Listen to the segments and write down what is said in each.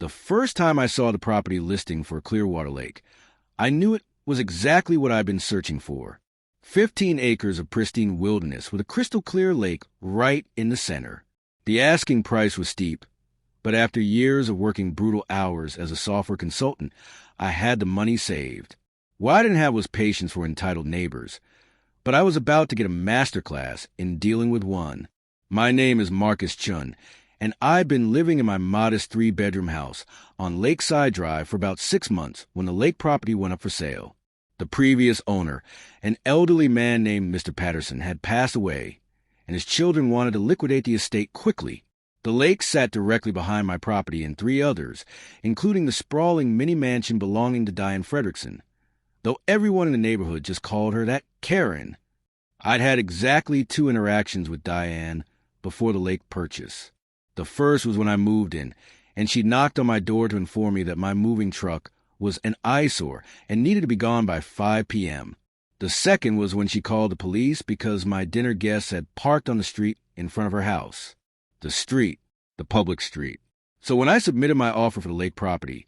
The first time I saw the property listing for Clearwater Lake, I knew it was exactly what I'd been searching for. 15 acres of pristine wilderness with a crystal-clear lake right in the center. The asking price was steep, but after years of working brutal hours as a software consultant, I had the money saved. What I didn't have was patience for entitled neighbors, but I was about to get a masterclass in dealing with one. My name is Marcus Chun, and I've been living in my modest 3-bedroom house on Lakeside Drive for about 6 months when the lake property went up for sale. The previous owner, an elderly man named Mr. Patterson, had passed away, and his children wanted to liquidate the estate quickly. The lake sat directly behind my property and 3 others, including the sprawling mini-mansion belonging to Diane Fredrickson, though everyone in the neighborhood just called her that Karen. I'd had exactly 2 interactions with Diane before the lake purchase. The first was when I moved in, and she knocked on my door to inform me that my moving truck was an eyesore and needed to be gone by 5 p.m. The second was when she called the police because my dinner guests had parked on the street in front of her house. The public street. So when I submitted my offer for the lake property,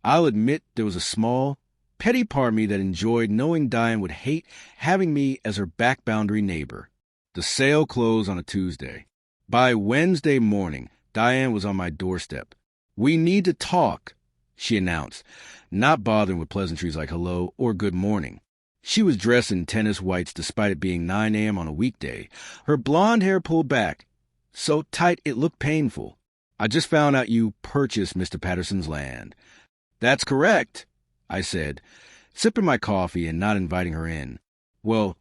I'll admit there was a small, petty part of me that enjoyed knowing Diane would hate having me as her back boundary neighbor. The sale closed on a Tuesday. By Wednesday morning, Diane was on my doorstep. "We need to talk," she announced, not bothering with pleasantries like hello or good morning. She was dressed in tennis whites despite it being 9 a.m. on a weekday, her blonde hair pulled back, so tight it looked painful. "I just found out you purchased Mr. Patterson's land." "That's correct," I said, sipping my coffee and not inviting her in. "Well,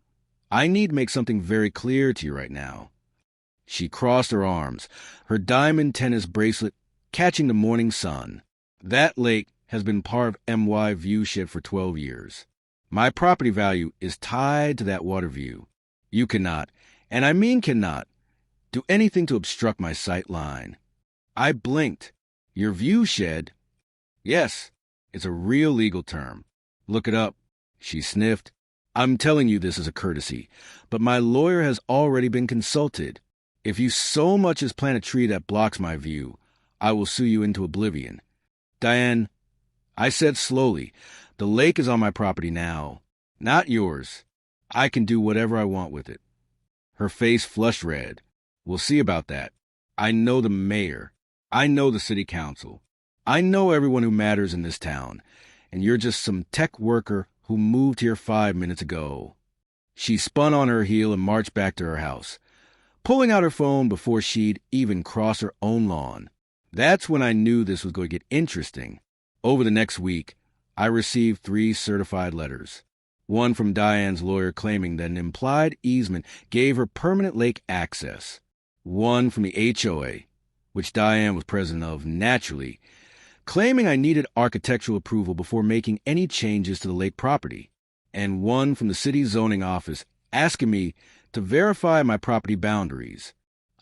I need to make something very clear to you right now." She crossed her arms, her diamond tennis bracelet catching the morning sun. "That lake has been part of MY viewshed for 12 years. My property value is tied to that water view. You cannot, and I mean cannot, do anything to obstruct my sight line." I blinked. "Your viewshed?" "Yes, it's a real legal term. Look it up." She sniffed. "I'm telling you this as a courtesy, but my lawyer has already been consulted. If you so much as plant a tree that blocks my view, I will sue you into oblivion." "Diane," I said slowly, "the lake is on my property now, not yours. I can do whatever I want with it." Her face flushed red. "We'll see about that. I know the mayor. I know the city council. I know everyone who matters in this town, and you're just some tech worker who moved here 5 minutes ago." She spun on her heel and marched back to her house, pulling out her phone before she'd even crossed her own lawn. That's when I knew this was going to get interesting. Over the next week, I received 3 certified letters. One from Diane's lawyer claiming that an implied easement gave her permanent lake access. One from the HOA, which Diane was president of naturally, claiming I needed architectural approval before making any changes to the lake property. And one from the city zoning office asking me to verify my property boundaries.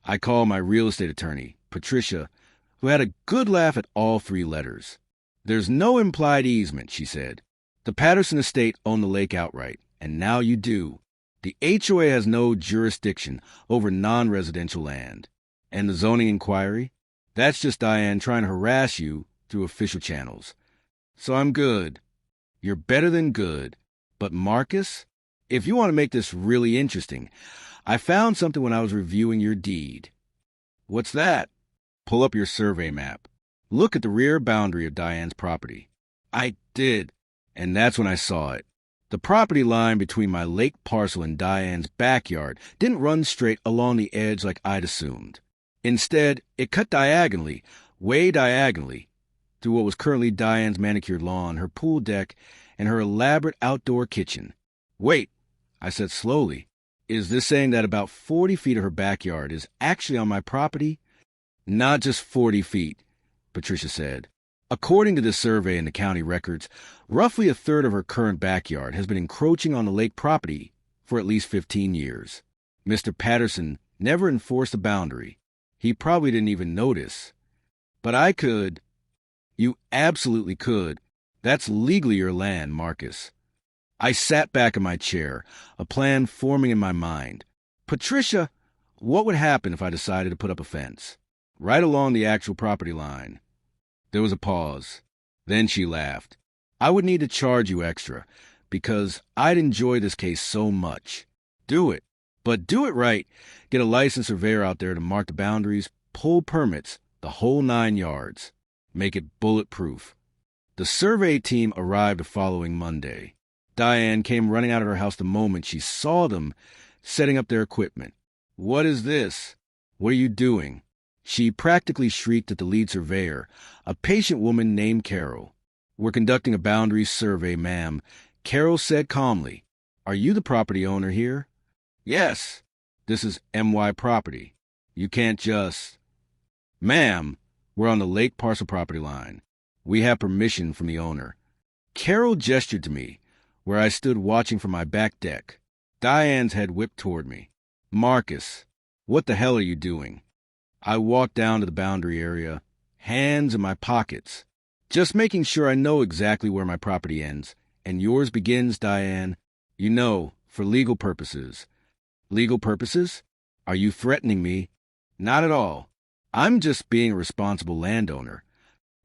I called my real estate attorney, Patricia, who had a good laugh at all 3 letters. "There's no implied easement," she said. "The Patterson estate owned the lake outright, and now you do. The HOA has no jurisdiction over non-residential land. And the zoning inquiry? That's just Diane trying to harass you through official channels. So I'm good. You're better than good. But Marcus, if you want to make this really interesting, I found something when I was reviewing your deed." "What's that?" "Pull up your survey map. Look at the rear boundary of Diane's property." I did, and that's when I saw it. The property line between my lake parcel and Diane's backyard didn't run straight along the edge like I'd assumed. Instead, it cut diagonally, way diagonally, through what was currently Diane's manicured lawn, her pool deck, and her elaborate outdoor kitchen. "Wait," I said slowly. "Is this saying that about 40 feet of her backyard is actually on my property?" "Not just 40 feet, Patricia said. "According to this survey in the county records, roughly a third of her current backyard has been encroaching on the lake property for at least 15 years. Mr. Patterson never enforced a boundary. He probably didn't even notice. But I could." "You absolutely could. That's legally your land, Marcus." I sat back in my chair, a plan forming in my mind. "Patricia, what would happen if I decided to put up a fence? Right along the actual property line?" There was a pause. Then she laughed. I would need to charge you extra, because I'd enjoy this case so much. Do it. But do it right. Get a licensed surveyor out there to mark the boundaries, pull permits, the whole 9 yards. Make it bulletproof. The survey team arrived the following Monday. Diane came running out of her house the moment she saw them setting up their equipment. What is this? What are you doing? She practically shrieked at the lead surveyor, a patient woman named Carol. We're conducting a boundary survey, ma'am. Carol said calmly. Are you the property owner here? Yes. This is MY property. You can't just... Ma'am, we're on the lake parcel property line. We have permission from the owner. Carol gestured to me, where I stood watching from my back deck. Diane's head whipped toward me. Marcus, what the hell are you doing? I walked down to the boundary area, hands in my pockets, just making sure I know exactly where my property ends, and yours begins, Diane. You know, for legal purposes. Legal purposes? Are you threatening me? Not at all. I'm just being a responsible landowner.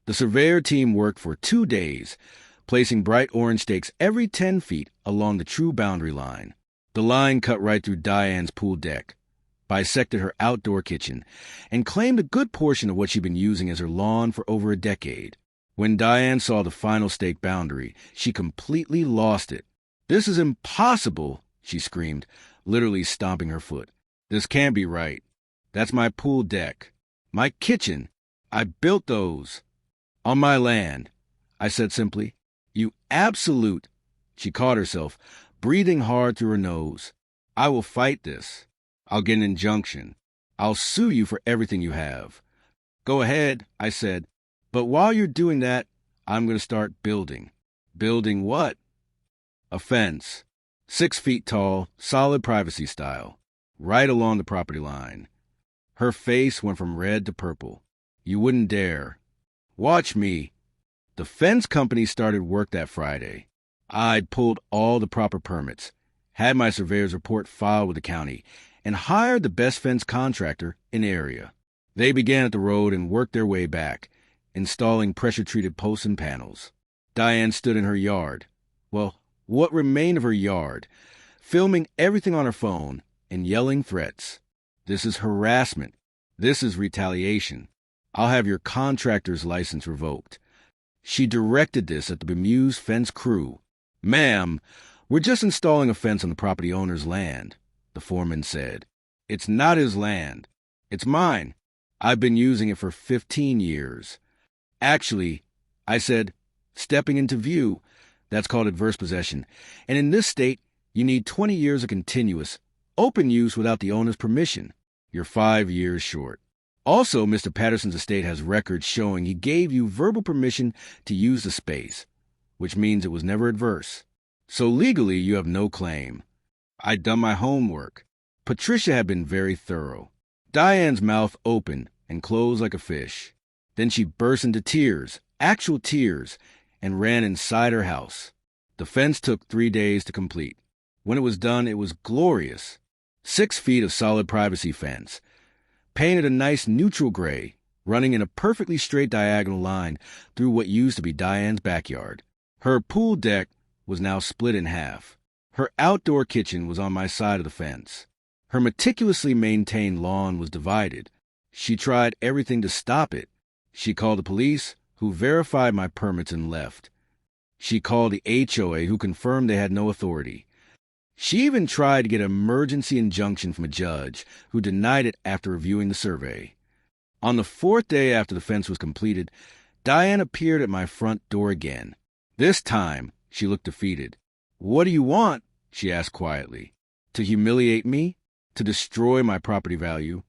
The surveyor team worked for 2 days, placing bright orange stakes every 10 feet along the true boundary line. The line cut right through Diane's pool deck, bisected her outdoor kitchen, and claimed a good portion of what she'd been using as her lawn for over a decade. When Diane saw the final stake boundary, she completely lost it. This is impossible, she screamed, literally stomping her foot. This can't be right. That's my pool deck. My kitchen. I built those. On my land. I said simply. You absolute... She caught herself, breathing hard through her nose. I will fight this. I'll get an injunction. I'll sue you for everything you have. Go ahead, I said. But while you're doing that, I'm going to start building. Building what? A fence. 6 feet tall, solid privacy style. Right along the property line. Her face went from red to purple. You wouldn't dare. Watch me. The fence company started work that Friday. I'd pulled all the proper permits, had my surveyor's report filed with the county, and hired the best fence contractor in the area. They began at the road and worked their way back, installing pressure-treated posts and panels. Diane stood in her yard. Well, what remained of her yard, filming everything on her phone and yelling threats. This is harassment. This is retaliation. I'll have your contractor's license revoked. She directed this at the bemused fence crew. Ma'am, we're just installing a fence on the property owner's land, the foreman said. It's not his land. It's mine. I've been using it for 15 years. Actually, I said, stepping into view, that's called adverse possession. And in this state, you need 20 years of continuous, open use without the owner's permission. You're 5 years short. Also, Mr. Patterson's estate has records showing he gave you verbal permission to use the space, which means it was never adverse. So legally, you have no claim. I'd done my homework. Patricia had been very thorough. Diane's mouth opened and closed like a fish. Then she burst into tears, actual tears, and ran inside her house. The fence took 3 days to complete. When it was done, it was glorious. 6 feet of solid privacy fence, painted a nice neutral gray, running in a perfectly straight diagonal line through what used to be Diane's backyard. Her pool deck was now split in half. Her outdoor kitchen was on my side of the fence. Her meticulously maintained lawn was divided. She tried everything to stop it. She called the police, who verified my permits and left. She called the HOA, who confirmed they had no authority. She even tried to get an emergency injunction from a judge, who denied it after reviewing the survey. On the 4th day after the fence was completed, Diane appeared at my front door again. This time, she looked defeated. What do you want? She asked quietly. To humiliate me? To destroy my property value?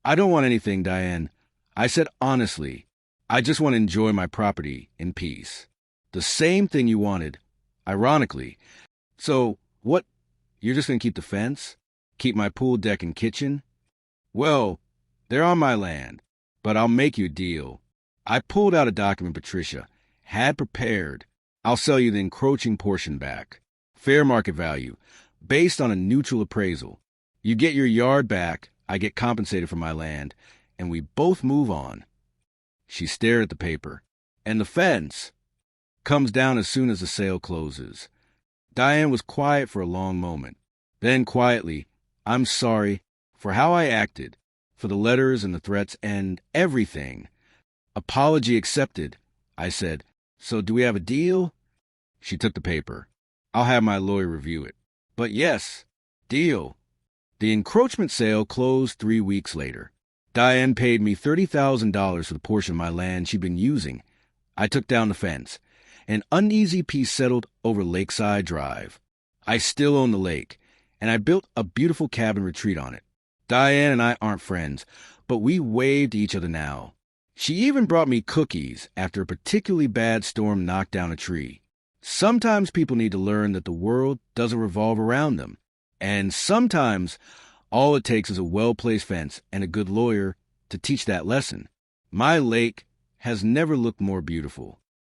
I don't want anything, Diane. I said honestly, I just want to enjoy my property in peace. The same thing you wanted, ironically. So, what? You're just going to keep the fence? Keep my pool deck and kitchen? Well, they're on my land, but I'll make you a deal. I pulled out a document Patricia had prepared. I'll sell you the encroaching portion back. Fair market value, based on a neutral appraisal. You get your yard back, I get compensated for my land, and we both move on. She stared at the paper. And the fence comes down as soon as the sale closes. Diane was quiet for a long moment. Then quietly, "I'm sorry for how I acted, for the letters and the threats and everything." "Apology accepted," I said. "So do we have a deal?" She took the paper. "I'll have my lawyer review it. But yes, deal." The encroachment sale closed 3 weeks later. Diane paid me $30,000 for the portion of my land she'd been using. I took down the fence. An uneasy peace settled over Lakeside Drive. I still own the lake, and I built a beautiful cabin retreat on it. Diane and I aren't friends, but we wave to each other now. She even brought me cookies after a particularly bad storm knocked down a tree. Sometimes people need to learn that the world doesn't revolve around them. And sometimes all it takes is a well-placed fence and a good lawyer to teach that lesson. My lake has never looked more beautiful.